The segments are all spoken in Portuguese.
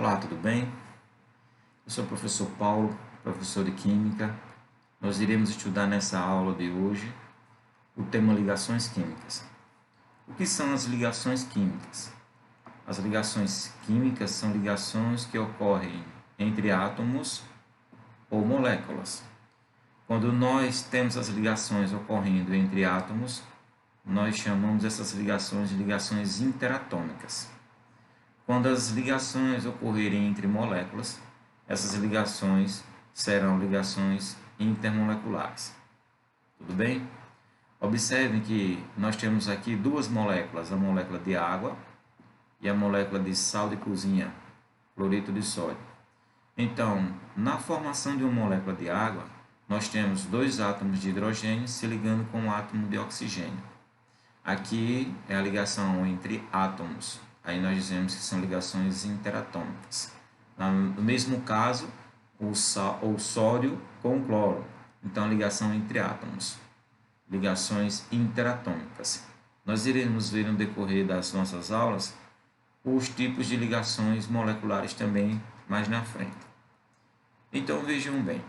Olá, tudo bem? Eu sou o professor Paulo, professor de Química. Nós iremos estudar nessa aula de hoje o tema ligações químicas. O que são as ligações químicas? As ligações químicas são ligações que ocorrem entre átomos ou moléculas. Quando nós temos as ligações ocorrendo entre átomos, nós chamamos essas ligações de ligações interatômicas. Quando as ligações ocorrerem entre moléculas, essas ligações serão ligações intermoleculares. Tudo bem? Observem que nós temos aqui duas moléculas, a molécula de água e a molécula de sal de cozinha, cloreto de sódio. Então, na formação de uma molécula de água, nós temos dois átomos de hidrogênio se ligando com um átomo de oxigênio. Aqui é a ligação entre átomos. Aí nós dizemos que são ligações interatômicas. No mesmo caso, o sódio com o cloro. Então, ligação entre átomos. Ligações interatômicas. Nós iremos ver no decorrer das nossas aulas os tipos de ligações moleculares também mais na frente. Então, vejam bem.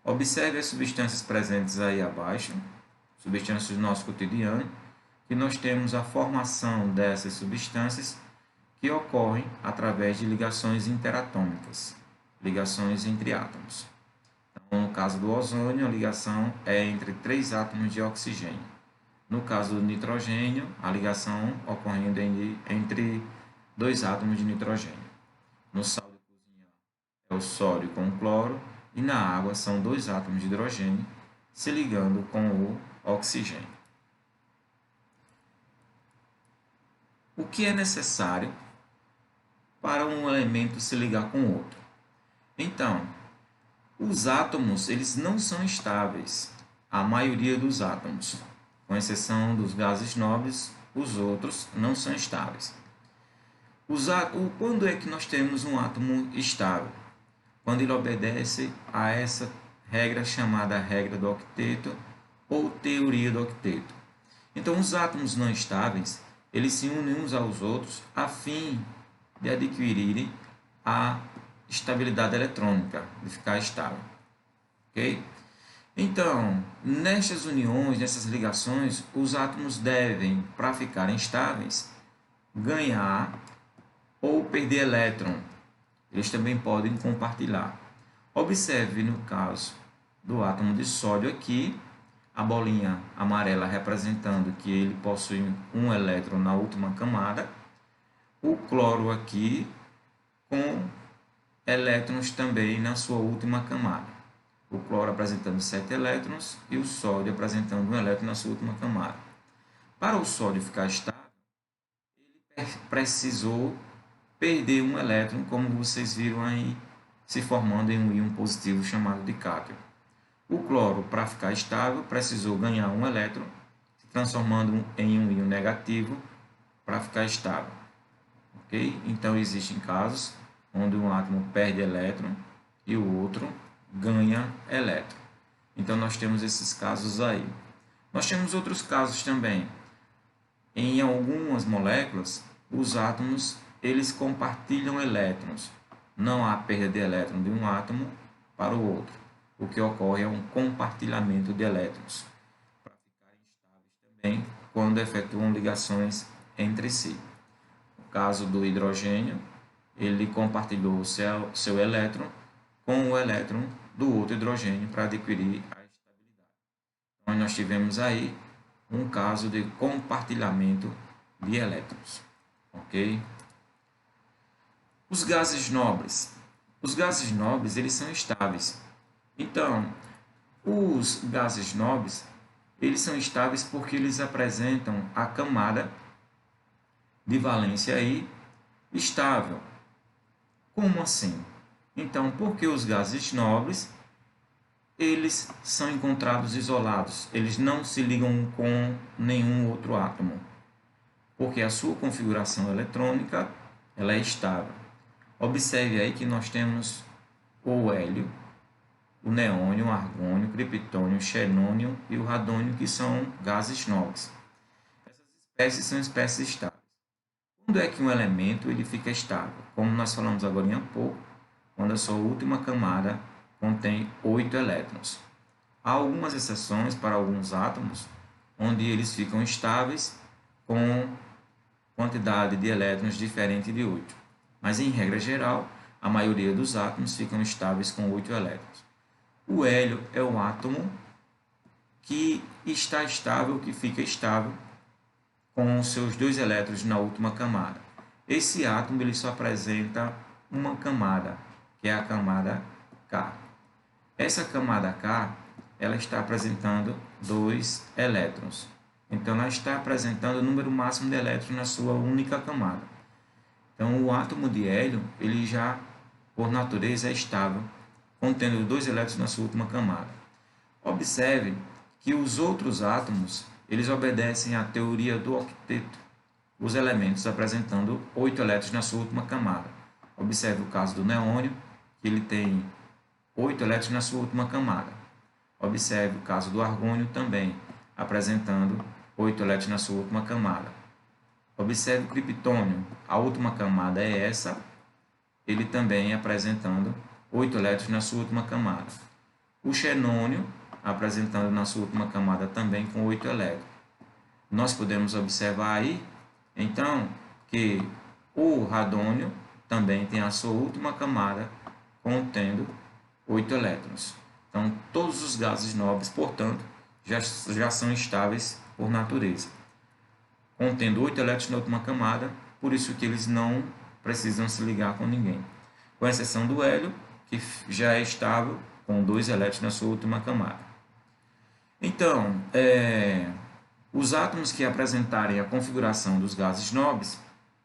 Observe as substâncias presentes aí abaixo, substâncias do nosso cotidiano, que nós temos a formação dessas substâncias que ocorrem através de ligações interatômicas, ligações entre átomos. Então, no caso do ozônio, a ligação é entre 3 átomos de oxigênio. No caso do nitrogênio, a ligação ocorrendo entre 2 átomos de nitrogênio. No sal de cozinha é o sódio com o cloro e na água são 2 átomos de hidrogênio se ligando com o oxigênio. O que é necessário para um elemento se ligar com o outro? Então, os átomos eles não são estáveis, a maioria dos átomos, com exceção dos gases nobres, os outros não são estáveis. Quando é que nós temos um átomo estável? Quando ele obedece a essa regra chamada regra do octeto ou teoria do octeto. Então, os átomos não estáveis eles se unem uns aos outros a fim de adquirirem a estabilidade eletrônica, de ficar estável. Ok? Então, nestas uniões, nessas ligações, os átomos devem, para ficarem estáveis, ganhar ou perder elétron. Eles também podem compartilhar. Observe no caso do átomo de sódio aqui, a bolinha amarela representando que ele possui um elétron na última camada, o cloro aqui com elétrons também na sua última camada. O cloro apresentando 7 elétrons e o sódio apresentando um elétron na sua última camada. Para o sódio ficar estável, ele precisou perder um elétron, como vocês viram aí, se formando em um íon positivo chamado de cátion. O cloro, para ficar estável, precisou ganhar um elétron, se transformando em um íon negativo para ficar estável. Okay? Então, existem casos onde um átomo perde elétron e o outro ganha elétron. Então, nós temos esses casos aí. Nós temos outros casos também. Em algumas moléculas, os átomos eles compartilham elétrons. Não há perda de elétron de um átomo para o outro. O que ocorre é um compartilhamento de elétrons, para ficarem estáveis também quando efetuam ligações entre si. No caso do hidrogênio, ele compartilhou seu elétron com o elétron do outro hidrogênio para adquirir a estabilidade. Então, nós tivemos aí um caso de compartilhamento de elétrons. Ok? Os gases nobres. Os gases nobres eles são estáveis. Então, os gases nobres, eles são estáveis porque eles apresentam a camada de valência aí estável. Como assim? Então, porque os gases nobres, eles são encontrados isolados, eles não se ligam com nenhum outro átomo, porque a sua configuração eletrônica ela é estável. Observe aí que nós temos o hélio, o neônio, o argônio, o criptônio, o xenônio e o radônio, que são gases nobres. Essas espécies são espécies estáveis. Quando é que um elemento ele fica estável? Como nós falamos agora há pouco, quando a sua última camada contém 8 elétrons. Há algumas exceções para alguns átomos, onde eles ficam estáveis com quantidade de elétrons diferente de 8. Mas, em regra geral, a maioria dos átomos ficam estáveis com 8 elétrons. O hélio é o átomo que está estável, que fica estável com os seus 2 elétrons na última camada. Esse átomo ele só apresenta uma camada, que é a camada K. Essa camada K ela está apresentando 2 elétrons. Então, ela está apresentando o número máximo de elétrons na sua única camada. Então, o átomo de hélio, ele já, por natureza, é estável, contendo 2 elétrons na sua última camada. Observe que os outros átomos, eles obedecem à teoria do octeto, os elementos apresentando 8 elétrons na sua última camada. Observe o caso do neônio, que ele tem 8 elétrons na sua última camada. Observe o caso do argônio também, apresentando 8 elétrons na sua última camada. Observe o criptônio, a última camada é essa, ele também apresentando 8 elétrons na sua última camada. O xenônio, apresentando na sua última camada também com 8 elétrons. Nós podemos observar aí, então, que o radônio também tem a sua última camada contendo 8 elétrons. Então, todos os gases nobres, portanto, já são estáveis por natureza, contendo 8 elétrons na última camada, por isso que eles não precisam se ligar com ninguém, com exceção do hélio, que já é estável com 2 elétrons na sua última camada. Então, os átomos que apresentarem a configuração dos gases nobres,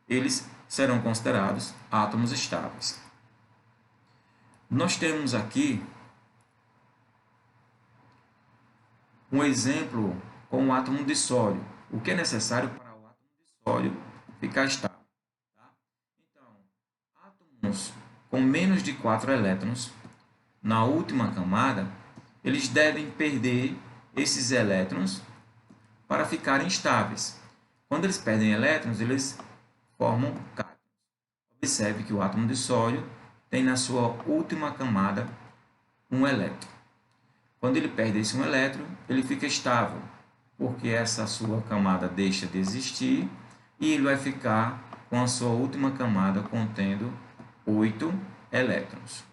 eles serão considerados átomos estáveis. Nós temos aqui um exemplo com o átomo de sódio. O que é necessário para o átomo de sódio ficar estável? Tá? Então, átomos com menos de 4 elétrons na última camada, eles devem perder esses elétrons para ficarem estáveis. Quando eles perdem elétrons, eles formam cátions. Observe que o átomo de sódio tem na sua última camada um elétron. Quando ele perde esse um elétron, ele fica estável, porque essa sua camada deixa de existir e ele vai ficar com a sua última camada contendo 8 elétrons.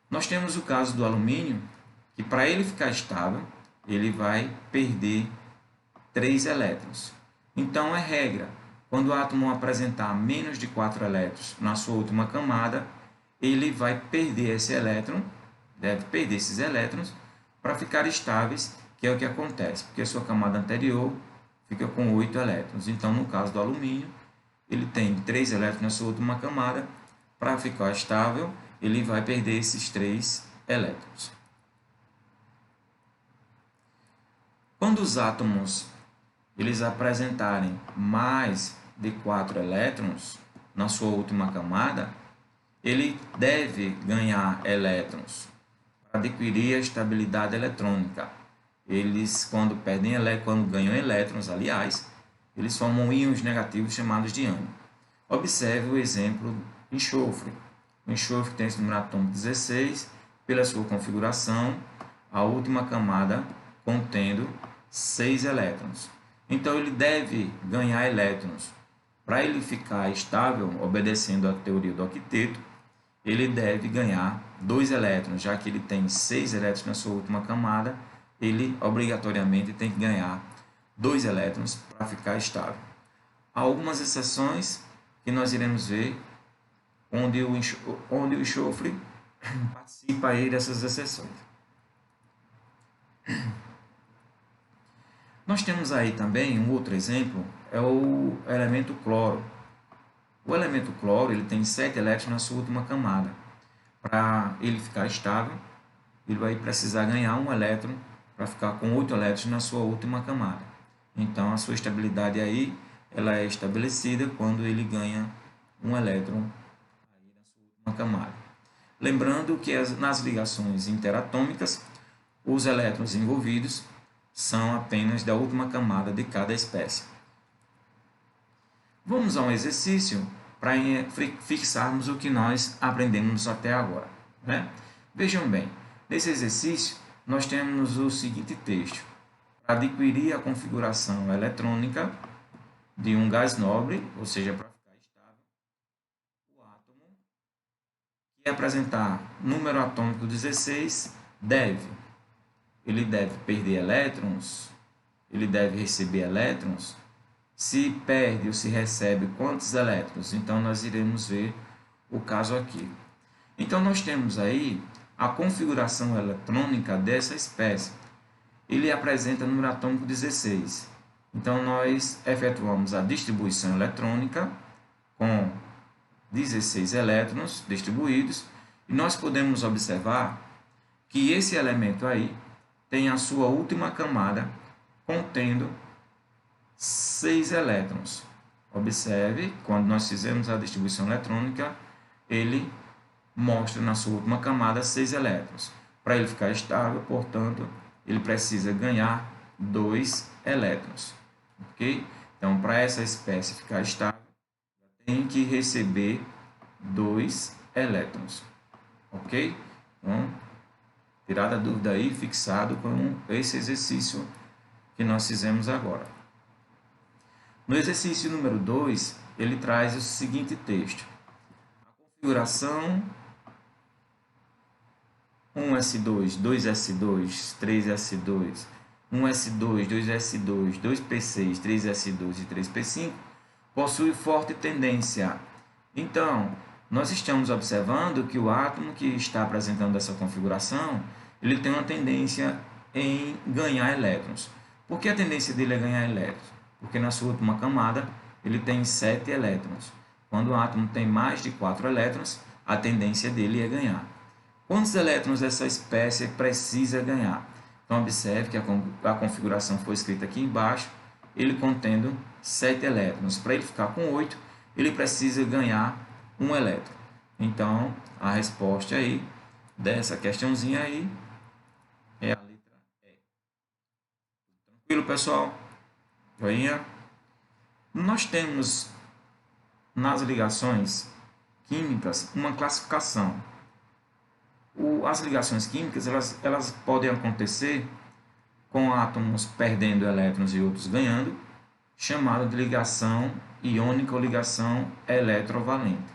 Nós temos o caso do alumínio, que para ele ficar estável, ele vai perder 3 elétrons. Então, é regra, quando o átomo apresentar menos de 4 elétrons na sua última camada, ele vai perder esse elétron, deve perder esses elétrons para ficar estáveis, que é o que acontece, porque a sua camada anterior fica com 8 elétrons. Então, no caso do alumínio, ele tem 3 elétrons na sua última camada, para ficar estável, ele vai perder esses 3 elétrons. Quando os átomos eles apresentarem mais de 4 elétrons na sua última camada, ele deve ganhar elétrons para adquirir a estabilidade eletrônica. Eles, quando ganham elétrons, aliás, eles formam íons negativos chamados de ânion. Observe o exemplo do enxofre. O enxofre tem esse número atômico 16, pela sua configuração, a última camada contendo 6 elétrons. Então, ele deve ganhar elétrons. Para ele ficar estável, obedecendo à teoria do octeto, ele deve ganhar 2 elétrons, já que ele tem 6 elétrons na sua última camada, ele obrigatoriamente tem que ganhar 2 elétrons para ficar estável. Há algumas exceções que nós iremos ver, onde o enxofre participa aí dessas exceções. Nós temos aí também um outro exemplo, é o elemento cloro. O elemento cloro ele tem 7 elétrons na sua última camada. Para ele ficar estável, ele vai precisar ganhar um elétron para ficar com 8 elétrons na sua última camada. Então, a sua estabilidade aí ela é estabelecida quando ele ganha um elétron aí na sua última camada. Lembrando que nas ligações interatômicas, os elétrons envolvidos são apenas da última camada de cada espécie. Vamos a um exercício para fixarmos o que nós aprendemos até agora, né? Vejam bem, nesse exercício nós temos o seguinte texto: para adquirir a configuração eletrônica de um gás nobre, ou seja, para ficar estável, o átomo que apresentar número atômico 16 ele deve perder elétrons, ele deve receber elétrons. Se perde ou se recebe quantos elétrons? Então, nós iremos ver o caso aqui. Então, nós temos aí a configuração eletrônica dessa espécie. Ele apresenta número atômico 16. Então, nós efetuamos a distribuição eletrônica com 16 elétrons distribuídos. E nós podemos observar que esse elemento aí tem a sua última camada contendo 6 elétrons. Observe, quando nós fizemos a distribuição eletrônica, ele mostra na sua última camada 6 elétrons. Para ele ficar estável, portanto, ele precisa ganhar 2 elétrons. Ok? Então, para essa espécie ficar estável, tem que receber 2 elétrons. Ok? Então, tirada a dúvida aí, fixado com esse exercício que nós fizemos agora. No exercício número 2, ele traz o seguinte texto: a configuração 1s2, 2s2, 3s2, 1s2, 2s2, 2p6, 3s2 e 3p5 possui forte tendência. Então, nós estamos observando que o átomo que está apresentando essa configuração, ele tem uma tendência em ganhar elétrons. Por que a tendência dele é ganhar elétrons? Porque na sua última camada ele tem 7 elétrons. Quando o átomo tem mais de 4 elétrons, a tendência dele é ganhar. Quantos elétrons essa espécie precisa ganhar? Então, observe que a configuração foi escrita aqui embaixo, ele contendo 7 elétrons. Para ele ficar com 8, ele precisa ganhar 1 elétron. Então, a resposta aí dessa questãozinha aí é a letra E. Tranquilo, pessoal? Joinha? Nós temos nas ligações químicas uma classificação. As ligações químicas elas podem acontecer com átomos perdendo elétrons e outros ganhando, chamada de ligação iônica ou ligação eletrovalente.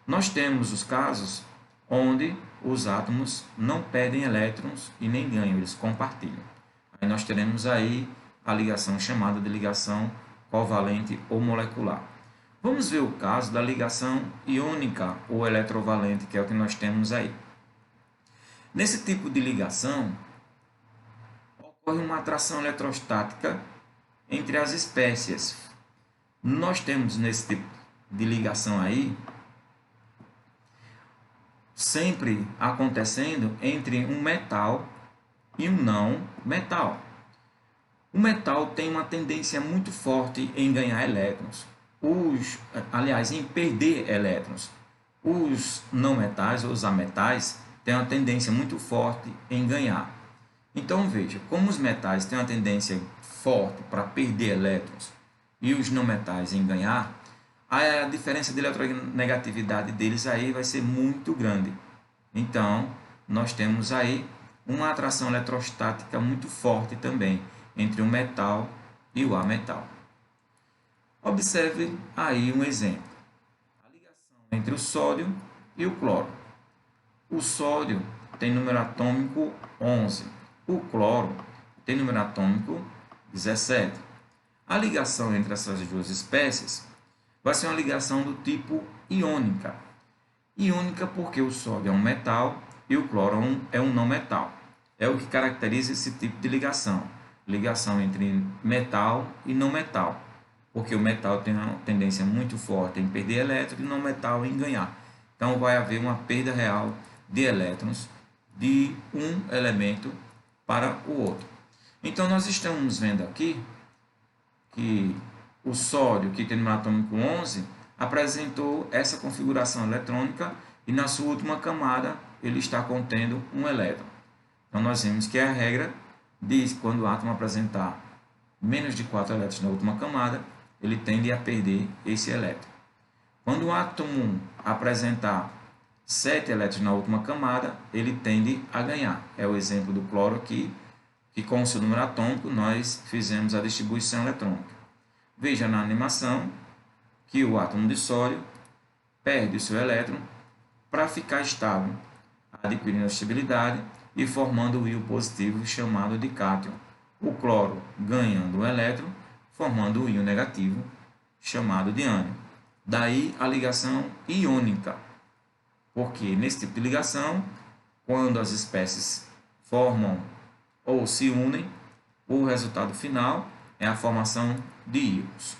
Nós temos os casos onde os átomos não perdem elétrons e nem ganham, eles compartilham. Aí nós teremos aí a ligação chamada de ligação covalente ou molecular. Vamos ver o caso da ligação iônica ou eletrovalente, que é o que nós temos aí. Nesse tipo de ligação, ocorre uma atração eletrostática entre as espécies. Nós temos nesse tipo de ligação aí, sempre acontecendo entre um metal e um não metal. O metal tem uma tendência muito forte em ganhar elétrons, aliás, em perder elétrons. Os não metais, os ametais, têm uma tendência muito forte em ganhar. Então, veja, como os metais têm uma tendência forte para perder elétrons e os não metais em ganhar, a diferença de eletronegatividade deles aí vai ser muito grande. Então, nós temos aí uma atração eletrostática muito forte também entre o metal e o ametal. Observe aí um exemplo. A ligação entre o sódio e o cloro. O sódio tem número atômico 11. O cloro tem número atômico 17. A ligação entre essas duas espécies vai ser uma ligação do tipo iônica. Iônica porque o sódio é um metal e o cloro é um não metal. É o que caracteriza esse tipo de ligação. Ligação entre metal e não metal. Porque o metal tem uma tendência muito forte em perder elétrons e o não metal em ganhar. Então vai haver uma perda real de elétrons de um elemento para o outro. Então nós estamos vendo aqui que o sódio, que tem número atômico 11, apresentou essa configuração eletrônica e na sua última camada ele está contendo um elétron. Então nós vimos que a regra diz que quando o átomo apresentar menos de 4 elétrons na última camada, ele tende a perder esse elétron. Quando o átomo apresentar 7 elétrons na última camada, ele tende a ganhar. É o exemplo do cloro aqui, que com o seu número atômico nós fizemos a distribuição eletrônica. Veja na animação que o átomo de sódio perde o seu elétron para ficar estável, adquirindo estabilidade e formando o íon positivo chamado de cátion. O cloro ganhando o elétron, formando o íon negativo chamado de ânion. Daí a ligação iônica, porque nesse tipo de ligação, quando as espécies formam ou se unem, o resultado final é a formação de íons.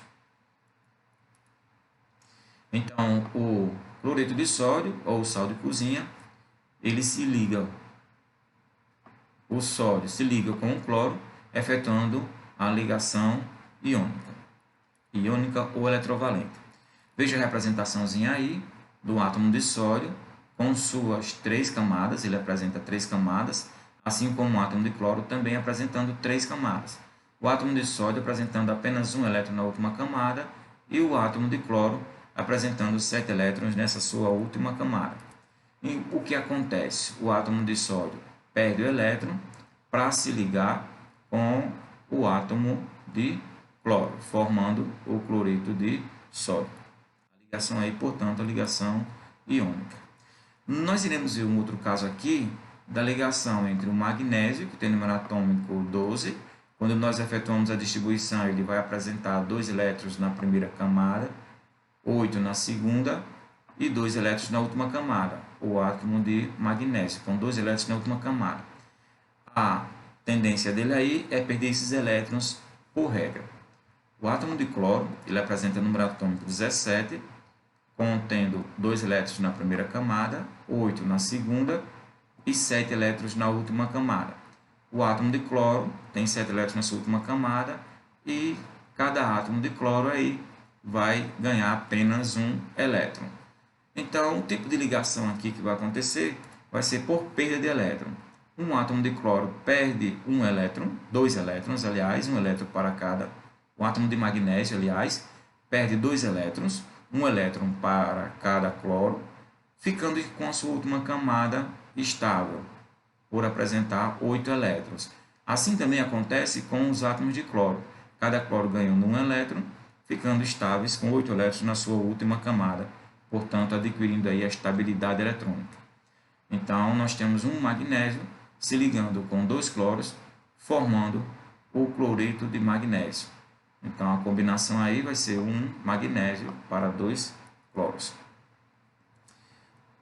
Então, o cloreto de sódio ou sal de cozinha, ele se liga, o sódio se liga com o cloro, efetuando a ligação iônica ou eletrovalente. Veja a representaçãozinha aí do átomo de sódio com suas 3 camadas, ele apresenta 3 camadas, assim como o átomo de cloro também apresentando 3 camadas. O átomo de sódio apresentando apenas um elétron na última camada e o átomo de cloro apresentando 7 elétrons nessa sua última camada. E o que acontece? O átomo de sódio perde o elétron para se ligar com o átomo de cloro, formando o cloreto de sódio. A ligação aí, portanto, a ligação iônica. Nós iremos ver um outro caso aqui da ligação entre o magnésio, que tem número atômico 12. Quando nós efetuamos a distribuição, ele vai apresentar 2 elétrons na primeira camada, 8 na segunda e 2 elétrons na última camada, o átomo de magnésio, com 2 elétrons na última camada. A tendência dele aí é perder esses elétrons por regra. O átomo de cloro, ele apresenta número atômico 17, contendo 2 elétrons na primeira camada, 8 na segunda e 7 elétrons na última camada. O átomo de cloro tem 7 elétrons na sua última camada e cada átomo de cloro aí vai ganhar apenas um elétron. Então, o tipo de ligação aqui que vai acontecer vai ser por perda de elétron. Um átomo de cloro perde um elétron, 2 elétrons, aliás, um elétron para cada. O átomo de magnésio, aliás, perde 2 elétrons, um elétron para cada cloro, ficando com a sua última camada estável, por apresentar 8 elétrons. Assim também acontece com os átomos de cloro. Cada cloro ganhando um elétron, ficando estáveis com 8 elétrons na sua última camada, portanto, adquirindo aí a estabilidade eletrônica. Então, nós temos um magnésio se ligando com 2 cloros, formando o cloreto de magnésio. Então, a combinação aí vai ser um magnésio para 2 cloros.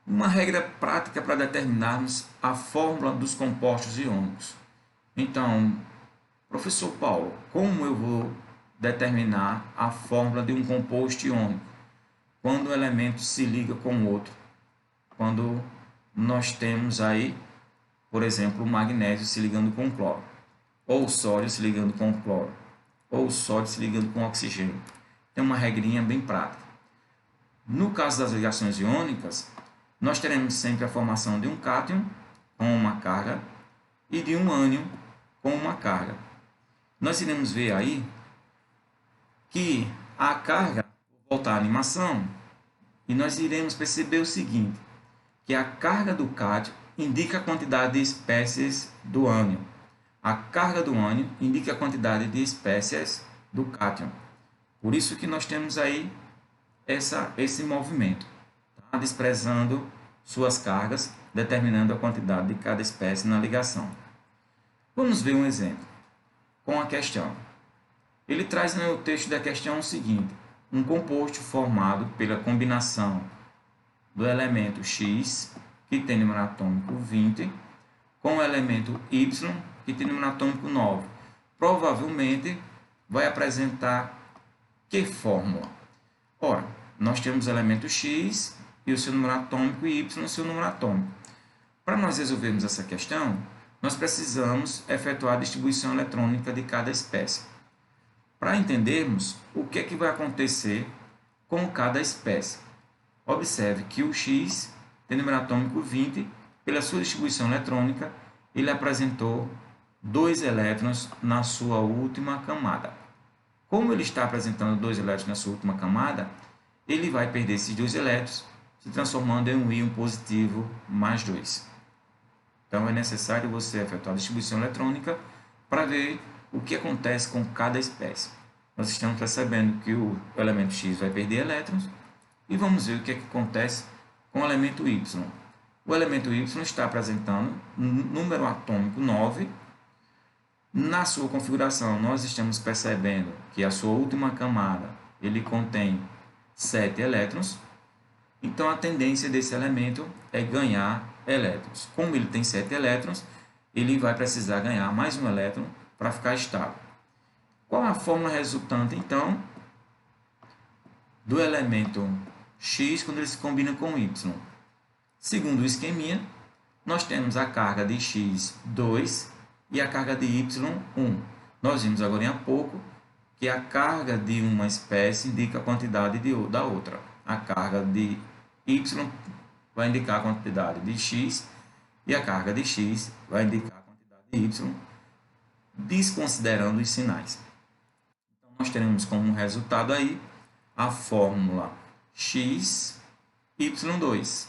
Uma regra prática para determinarmos a fórmula dos compostos iônicos. Então, professor Paulo, como eu vou determinar a fórmula de um composto iônico quando um elemento se liga com o outro? Quando nós temos aí, por exemplo, o magnésio se ligando com o cloro, ou o sódio se ligando com o cloro, ou o sódio se ligando com o oxigênio. Tem uma regrinha bem prática. No caso das ligações iônicas, nós teremos sempre a formação de um cátion com uma carga e de um ânion com uma carga. Nós iremos ver aí que a carga, vou voltar à animação, e nós iremos perceber o seguinte, que a carga do cátion indica a quantidade de espécies do ânion. A carga do ânion indica a quantidade de espécies do cátion. Por isso que nós temos aí esse movimento, tá? Desprezando suas cargas, determinando a quantidade de cada espécie na ligação. Vamos ver um exemplo com a questão. Ele traz no texto da questão o seguinte: um composto formado pela combinação do elemento X, que tem número atômico 20, com o elemento Y, que tem número atômico 9. Provavelmente vai apresentar que fórmula? Ora, nós temos o elemento X e o seu número atômico e Y o seu número atômico. Para nós resolvermos essa questão, nós precisamos efetuar a distribuição eletrônica de cada espécie. Para entendermos o que é que vai acontecer com cada espécie. Observe que o X tem número atômico 20, pela sua distribuição eletrônica, ele apresentou 2 elétrons na sua última camada. como ele está apresentando 2 elétrons na sua última camada, ele vai perder esses 2 elétrons, se transformando em um íon positivo mais 2. Então, é necessário você efetuar a distribuição eletrônica para ver o que acontece com cada espécie. Nós estamos percebendo que o elemento X vai perder elétrons e vamos ver o que acontece com o elemento Y. O elemento Y está apresentando número atômico 9. Na sua configuração, nós estamos percebendo que a sua última camada ele contém 7 elétrons. Então, a tendência desse elemento é ganhar elétrons. Como ele tem 7 elétrons, ele vai precisar ganhar mais um elétron para ficar estável. Qual a fórmula resultante, então, do elemento X quando ele se combina com Y? Segundo o esqueminha, nós temos a carga de X 2 e a carga de Y 1. Nós vimos agora há pouco que a carga de uma espécie indica a quantidade da outra. A carga de Y vai indicar a quantidade de X e a carga de X vai indicar a quantidade de Y, desconsiderando os sinais. Então, nós teremos como resultado aí a fórmula X, Y2.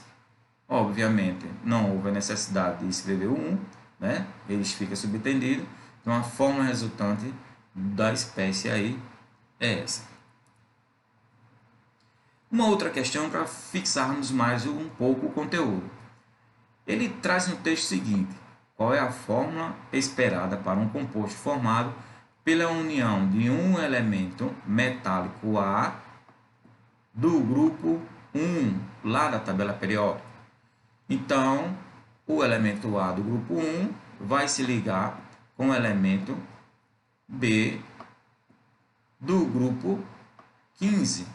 Obviamente, não houve a necessidade de escrever o 1, né? Ele fica subentendido. Então, a fórmula resultante da espécie aí é essa. Uma outra questão para fixarmos mais um pouco o conteúdo. Ele traz no texto seguinte: qual é a fórmula esperada para um composto formado pela união de um elemento metálico A do grupo 1, lá da tabela periódica? Então, o elemento A do grupo 1 vai se ligar com o elemento B do grupo 15.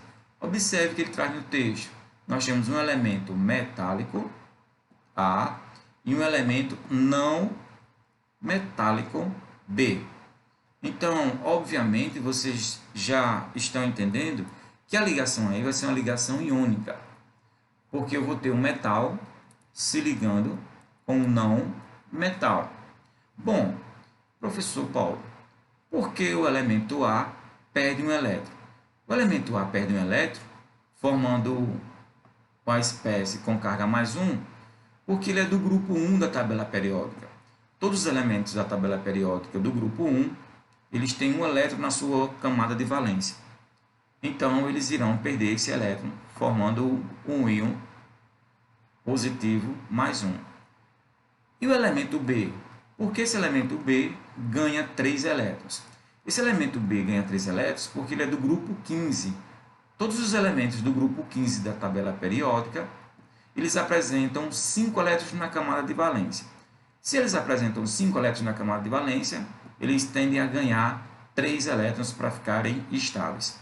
Observe que ele traz no texto. Nós temos um elemento metálico A e um elemento não metálico B. Então, obviamente, vocês já estão entendendo que a ligação aí vai ser uma ligação iônica, porque eu vou ter um metal se ligando com um não metal. Bom, professor Paulo, por que o elemento A perde um elétron? O elemento A perde um elétron, formando a espécie com carga mais 1, porque ele é do grupo 1 da tabela periódica. Todos os elementos da tabela periódica do grupo 1, eles têm um elétron na sua camada de valência. Então, eles irão perder esse elétron, formando um íon positivo mais 1. E o elemento B? Porque esse elemento B ganha 3 elétrons. Esse elemento B ganha 3 elétrons porque ele é do grupo 15. Todos os elementos do grupo 15 da tabela periódica, eles apresentam 5 elétrons na camada de valência. Se eles apresentam 5 elétrons na camada de valência, eles tendem a ganhar 3 elétrons para ficarem estáveis.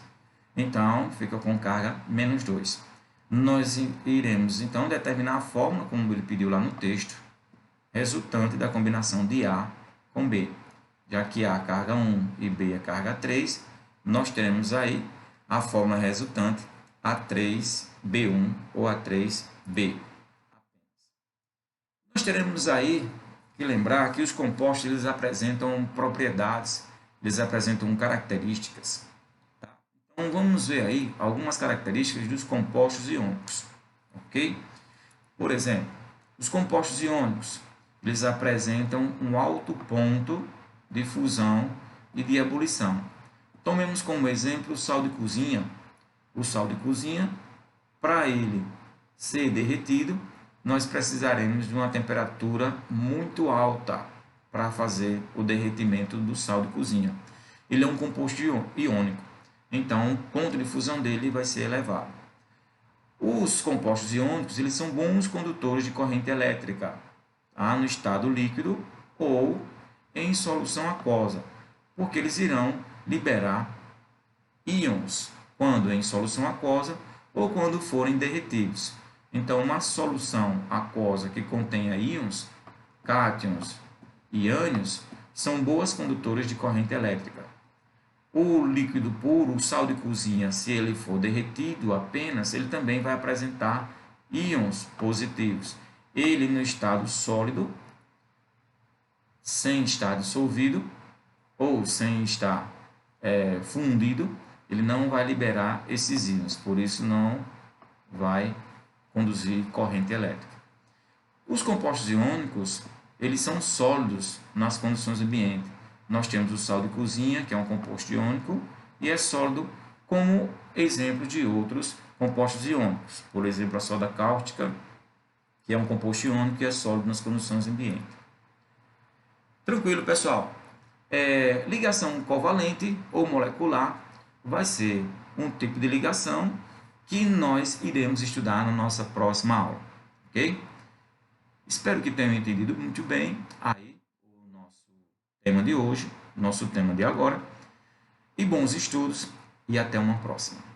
Então, fica com carga menos 2. Nós iremos, então, determinar a fórmula, como ele pediu lá no texto, resultante da combinação de A com B. Já que A é a carga 1 e B é a carga 3, nós teremos aí a fórmula resultante A3B1 ou A3B. Nós teremos aí que lembrar que os compostos eles apresentam propriedades, eles apresentam características. Tá? Então, vamos ver aí algumas características dos compostos iônicos. Ok? Por exemplo, os compostos iônicos eles apresentam um alto ponto de fusão e de ebulição. Tomemos como exemplo o sal de cozinha. O sal de cozinha, para ele ser derretido, nós precisaremos de uma temperatura muito alta para fazer o derretimento do sal de cozinha. Ele é um composto iônico, então o ponto de fusão dele vai ser elevado. Os compostos iônicos eles são bons condutores de corrente elétrica, tá? No estado líquido ou em solução aquosa, porque eles irão liberar íons quando em solução aquosa ou quando forem derretidos. Então, uma solução aquosa que contenha íons, cátions e ânions, são boas condutores de corrente elétrica. O líquido puro, o sal de cozinha, se ele for derretido apenas, ele também vai apresentar íons positivos. Ele no estado sólido, sem estar dissolvido ou sem estar fundido, ele não vai liberar esses íons, por isso não vai conduzir corrente elétrica. Os compostos iônicos, eles são sólidos nas condições ambiente. Nós temos o sal de cozinha, que é um composto iônico, e é sólido como exemplo de outros compostos iônicos. Por exemplo, a soda cáustica, que é um composto iônico e é sólido nas condições ambiente. Tranquilo, pessoal? Ligação covalente ou molecular vai ser um tipo de ligação que nós iremos estudar na nossa próxima aula, ok? Espero que tenham entendido muito bem aí o nosso tema de hoje, nosso tema de agora, e bons estudos e até uma próxima.